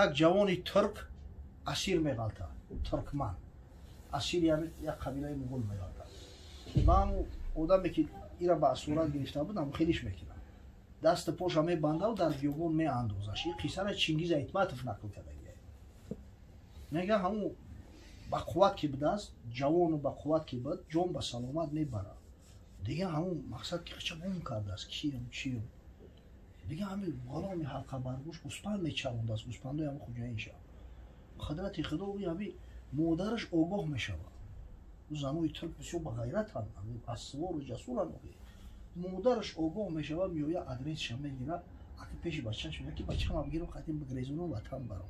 یک جوانی ترک اسیر می‌گالتا ترکمن اسیر یک قبیله مغول می‌گالتا من آدمی که ایرا به صورت گرفته بودم خیلیش میکنم دست پاش می بنده و در بیابون می اندازش این قصه را چنگیز ایتماتوف نقل کرده میگه همون با قوت که بده است جوان و با قوت که بد جون با سلامت میبره دیگه همون مقصد که چمون کرده است کیم چیم دیگه همین بالا می حلقه برگوش گوسپند میچرونده است گوسپنده هم خوجاییشه قدرت خدا و همین مادرش آگاه میشود زنوی ترک بسیار با غیرت هم اسوار و جسور هم مادرش آگاه میشود میویا ادریسش میگیره اگه پیش بچه‌ش میگه که بچه‌م بگیرم قدیم بگریزونم وطن برام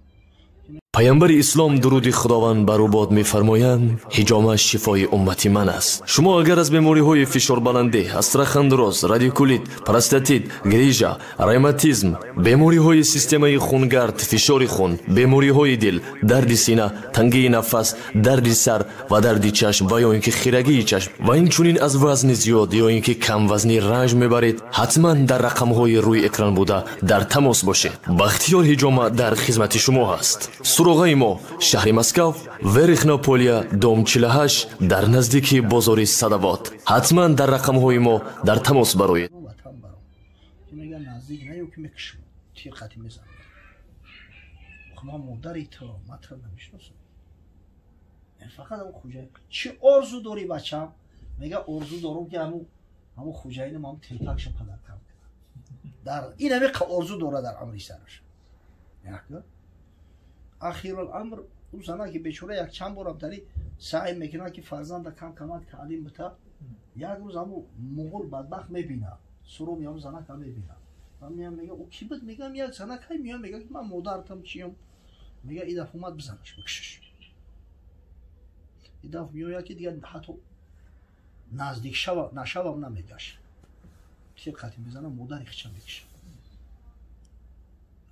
پیامبر اسلام درود خداوند بر او باد می‌فرمایند حجامه شفای امتی من است. شما اگر از بیماری‌های فشار بلندی، استرخان دراز، رادیکولیت، پروستاتیت، گریژا، روماتیسم، بیماری‌های سیستم خونگرد، فشار خون، بیماری‌های دل، درد سینه، تنگی نفس، درد سر و درد چشم و یا اینکه خیرگی چشم و اینچنین از وزن زیاد یا اینکه کم وزنی رنج میبرید حتما در رقم‌های روی اکران بوده در تماس باشید. بختیار حجامه در خدمت شما است. سراغ ما شهر مسکو ورخناپولیا دوم 48 در نزدیکی بازار صدوات حتما در رقم های ما در تماس بروید میگن نزدیک نیو که میکشم تیر خطی میزنم ما مادری تو مطرح نمیشناسم فقط اون خوجای چی ارزو داری بچم میگه ارزو دارم که همون خوجای ما هم تلپکش پدر کم در این همه ارزو داره در امری سرش نه اخیر الامر اون زنه که بیچاره یک چند بارم داری سعی میکنه که فرزند کم کمک تعلیم بده یک روز همون مغول بدبخت میبینه سرو میام زنه که میبینه من میام میگه او کی بود میگم یک زنه که میام میگه که من مادرتم چیم میگه این دفعه اومد بزنش بکشش این دفعه میاد که دیگه حتی نزدیک نشوم نمیگش تیر خطی میزنه مادر خچم میکشه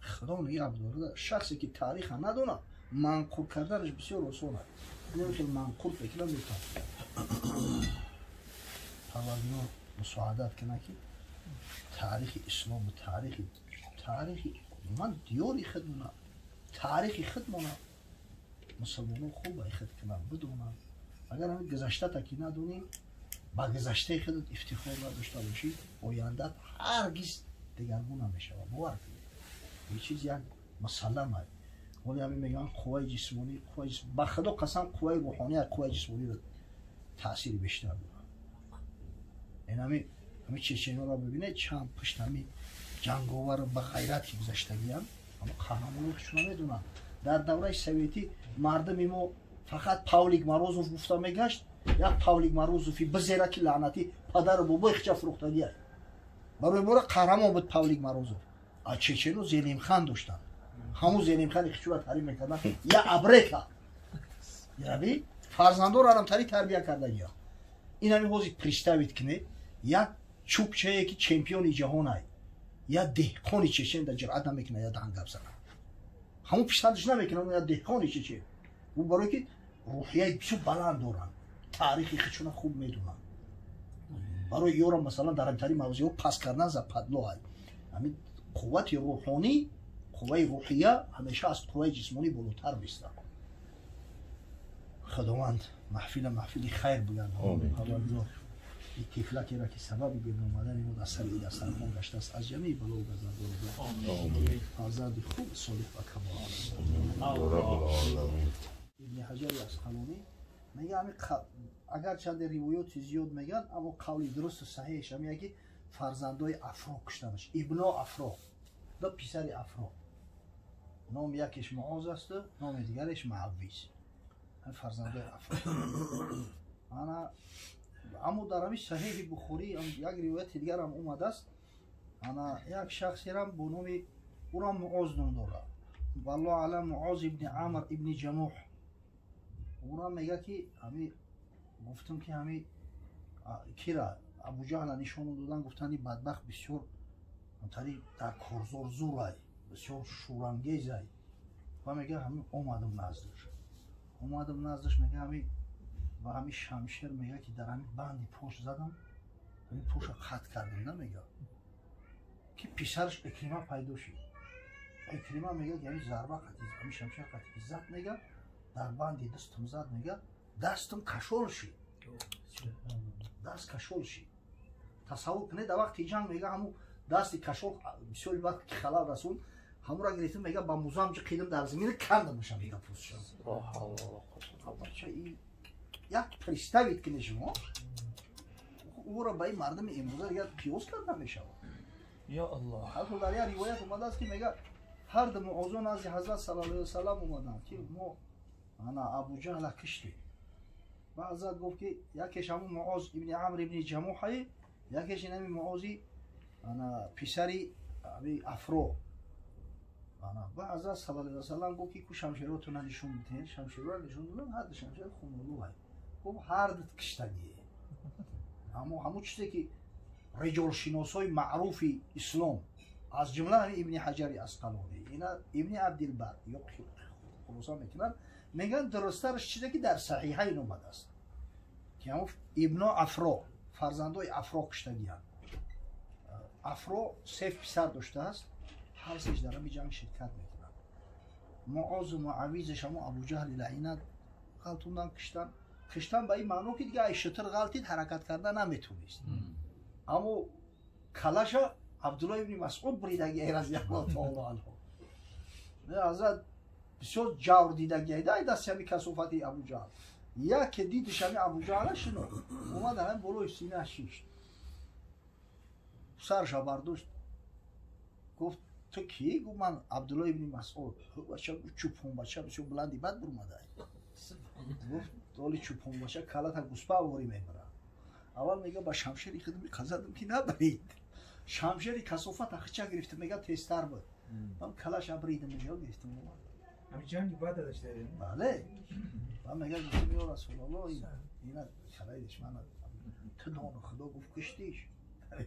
خدا نگه داره شخصی که تاریخ ندونه منقول کردنش بسیار آسانه نمیشه منقول بکنم میتونم پروردگار مساعدت کنه که تاریخ اسلام تاریخ من دیاری خدمونه تاریخ خدمونه مسلمانان خوب باید خد کنم بدونم اگر همین گذشته تکی ندونیم با گذشته خودت افتخار نداشته باشی آیندت هرگز دگرگون نمیشه باور کنید این چیز یک مسلم است ولی همین میگن قوای جسمانی به خدا قسم قوای روحانی از قوای جسمانی رو تاثیر بیشتر داره این همین چچنی‌ها رو ببینید چند پشت همین جنگاور به غیرت که گذشتگی هم اما قهرمانان چون نمیدونن در دوره سوویتی مردم ما فقط پاولیک ماروزوف گفته میگشت یک پاولیک ماروزوفی بزیره که لعنتی پدر و بابای خچ فروختگی است برای ما قهرمان بود پاولیک ماروزوف از چچنو زلیم خان داشتن همون زلیم خان خچو تحریم میکردن یا ابرکا یعنی فرزندان رو هم تربیت کرده یا این همین حوزی پریستاوید کنه یک چوبچه که چمپیون جهان است یا دهقانی چچن در جرأت نمیکنه یا دنگب زنه همون پیشنهادش نمیکنه یا دهقانی چچن اون برای که روحیه بسیار بلند دارن تاریخی خودشون خوب میدونن برای یورا مثلا در همتری موضوع پس کردن ز پدلو است همین قوت روحانی قوه روحیه همیشه از قوه جسمانی بالاتر میسته خداوند محفل خیر بگن آمین این طفلکی را که سبب بیرون اومدن این اثر این دسترخوان گشته است از جمعی بلا و گزند آزاد خوب صالح و کمال ابن حجر اسقلانی میگه اگر چند روایات زیاد میگن اما قولی درست و صحیحش هم میگه فرزندای افرا کشتنش ابنا افرا دو پسر افرا نام یکیش معاذ است نام دیگرش معویز فرزندای افرا انا اما در همین صحیح بخاری یک روایت دیگر هم اومده است انا یک شخصی را با نام او را معاذ نام داره والله علم معاذ ابن عمر ابن جموح او را میگه که همین گفتم که همین کی را ابو جهل نشون دادن گفتن این بدبخت بسیار همطوری در کارزار زور است بسیار شورانگیز است و میگه همین اومدم نزدش میگه همین و همین شمشیر میگه که در همین بندی پشت زدم همین پشت قطع کردم نمیگه که پسرش اکریمه پیدا شد اکریمه میگه یعنی ضربه قطعی همین شمشیر قطعی زد میگه در بندی دستم زد میگه دستم کشول شد دست کشول شد تصور کنید در وقت جنگ میگه همون دستی کشول بسیاری وقت که خلال رسول همون را گرفتم میگه با موزم چه قیدم در زمین کندم میشم میگه پوزشم بچه این یک پرستوید که نشما او را به این مردم امروزه دیگه پیوز کرده میشه یا الله حتی در یک روایت اومده است که میگه هر دو معاذون از حضرت صلی الله علیه و سلم اومدن که ما انا ابو جهل کشتی و حضرت گفت که یکیش همون معاذ ابن عمرو ابن جموحه یکیش این معاذی انا پسری افرو انا و حضرت صلی الله علیه و سلم گفت که کو شمشیراتون نشون بدین شمشیرا نشون دادن هر شمشیر خونولو های گفت هر دو کشتگی اما همون چیزی که رجال شناسای معروف اسلام از جمله ابن حجر اسقلانی اینا ابن عبدالبر یا خلاصا میکنن میگن درسترش چیزی که در صحیحین اومده است که همون ابن افرا فرزندای افرا کشتگیان افرا سه پسر داشته است هر سهش در همین جنگ شرکت میکنن معاذ و معویزش همون ابو جهل لعینت غلطوندن کشتن به این معنی که دیگه شتر غلطید حرکت کردن نمیتونست اما کلاش عبدالله ابن مسعود بریدگی رضی الله تعالی عنه حضرت بسیار جور دیدگی ای دست همی کسوفتی ابو جهل یک دیدش همی ابو جهل شنو اومد هم بلوی سینه شیشت سرش برداشت گفت تو کی؟ گفت من عبدالله ابن مسعود بچه چوپون بچه بسیار بلندی بد برمده گفت دولی چوپون بچه کلت هم گسپه آوری میبره اول میگه با شمشیری خودم کزدم که نبرید شمشیری کسافت اخچه گرفته میگه تیستر بود من کلاش بریدم میگه گرفتم همین جنگ بعد داشته بله من میگه گفتم یا رسول الله اینا کلای دشمن تو دانو خدا گفت کشتیش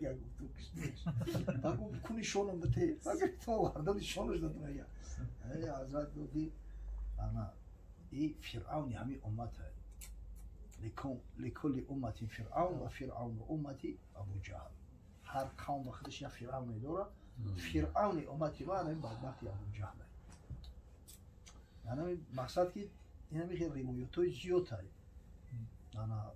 یا گفت تو کشتیش من گفت کنی شونم بته اگر تو وردم شونش داد میگه ای حضرت گفتی انا این فرعون همین امت لكل امة فرعون و فرعون امتی ابو جهل هر قوم با خودش یک فرعون داره فرعون امتی ما همین بدبختی ابو جهل یعنی مقصد که این همی روایت‌های زیاد هست انا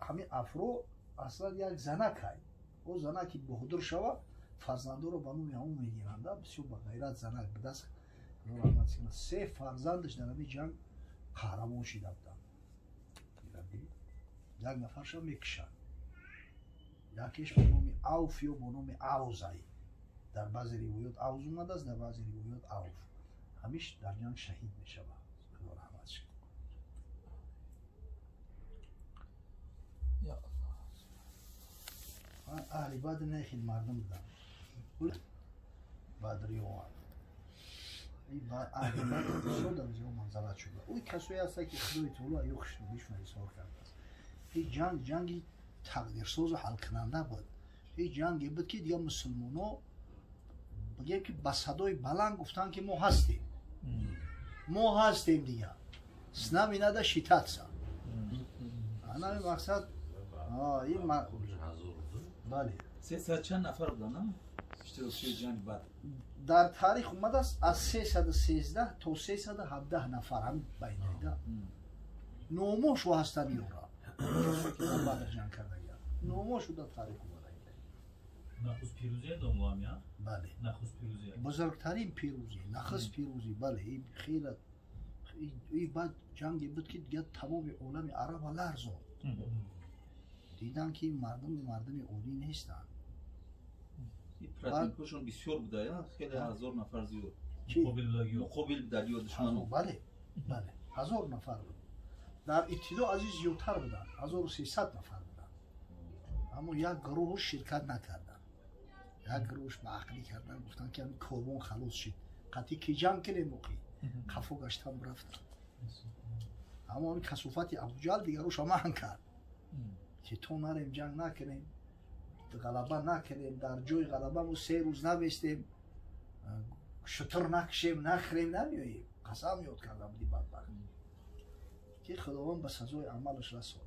همین افرو اصلا یک زنک هست او زنک که بهادر شود فرزنده رو بانو همون میگیرند بسیار با غیرت زنک به دست سه فرزندش در همین جنگ قهرمان شده بودند یک نفرش هم میکشن یکیش به نام عوف یا به نام عوزی در بعضی روایات عوز اومده است در بعضی روایات عوف همیش در جنگ شهید میشه خدا رحمت شه یا الله اهل بدر نه خیلی مردم بودن بدری اومد این اهل بدر بسیار در جنگ منزلت شده اوی کسایی هسته که خدای تعالی یخشون بیشون ایثار کرده است این جنگی تقدیرساز و حل کننده بود این جنگی بود که دیگه مسلمان ها بگیم که با صدای بلند گفتن که ما هستیم دیگه سنم اینه ده شیطت سا انا این مقصد این بله 300 چند نفر بودن اشتراکی جنگ بعد در تاریخ اومده است از 313 تا 317 نفر هم بین دیده نوموشو هستن یورا که بعد جنگ کرده گیا نوموشو در تاریخ اومده نخست پیروزی دوم هم یا؟ بله نخست پیروزی بزرگترین پیروزی نخست پیروزی بله این خیلی این بعد جنگی بود که دیگه تمام عالم عرب لرزون دیدن که مردم عادی نیستن پراتیکوشون بسیار بوده یا خیلی هزار نفر زیاد مقابل بدلیو دشمنو بله 1000 نفر بود در ابتدا از این زیادتر بودن 1300 نفر بودن اما یک گروه شرکت نکردن یک گروهش به عقلی کردن گفتن که همین کاروان خلاص شد قطعی که جنگ کنه موقعی خفا گشتن رفتن اما اون کسوفت ابوجهل دیگه روش آمهن کرد که تو نریم جنگ نکنیم غلبه نکنیم در جای غلبه مو 3 روز نبستیم شتر نکشیم نخریم نمیاییم قسم یاد کردم بودی بدبخت که خداوند به سزای عملش رسوند